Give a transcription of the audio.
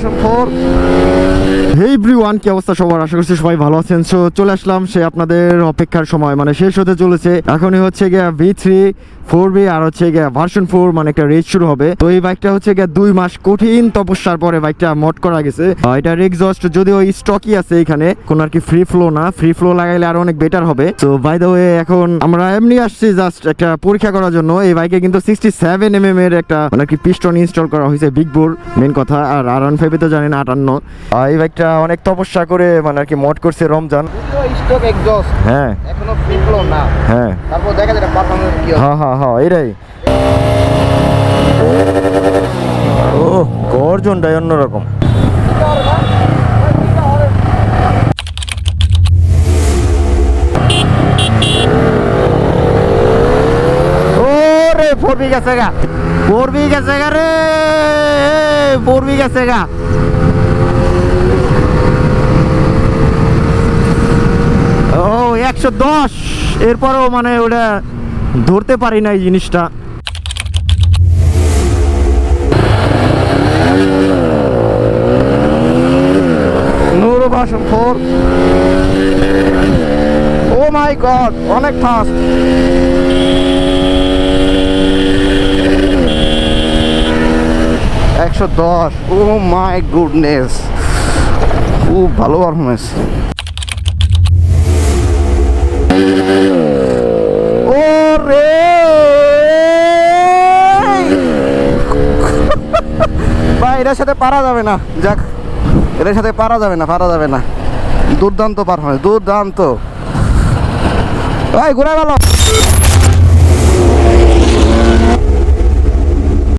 Version 4। হেই everyone, কি অবস্থা সবার? আশা করছি সবাই ভালো আছেন। সো চলে আসলাম সে আপনাদের অপেক্ষার সময়, মানে শেষ হতে চলেছে। এখনই হচ্ছে গিয়া V3 4B আর হচ্ছে গিয়া ভার্সন 4, মানে একটা রেস শুরু হবে। তো এই বাইকটা হচ্ছে গিয়া 2 মাস কঠিন তপস্যার পরে বাইকটা মড করা গেছে। এটার এক্সস্ট যদিও স্টকই আছে এখানে, কোন আর কি ফ্রি ফ্লো না, ফ্রি ফ্লো লাগাইলে আর অনেক বেটার হবে। তো বাই দ্য ওয়ে, এখন আমরা এমনি আসছি জাস্ট একটা পরীক্ষা করার জন্য। এই বাইকে কিন্তু 67mm এর একটা মানে কি পিস্টন ইনস্টল করা হয়েছে, বিগ বোর মেন কথা। আর R15 তো জানেন 58। এই বাইকটা অনেক তপস্যা করে মানে আর কি মড করছে রমজান। স্টক এক্সস্ট, হ্যাঁ এখনো ফ্রি ফ্লো না। হ্যাঁ তারপর দেখা যায় পারফরম্যান্স কি হয়। হ্যাঁ এটাই। ও গর্জনটাই অন্যরকম। ওরে 4B গেছে গা, 4B গেছে গা রে, 4B গেছে গা। ও 110, এরপরেও মানে ওটা ধরতে পারি না এই জিনিসটা। নুরো ভার্সন 4। ও মাই গড, অনেক ফাস্ট। ও মাই গুডনেস, খুব ভালো পারফরমেন্স। ও রে ভাই, এটার সাথে পারা যাবে না। যাক, এটার সাথে পারা যাবে না। দুর্দান্ত পারফরমেন্স, দুর্দান্ত। ভাই ঘুরে ভালো।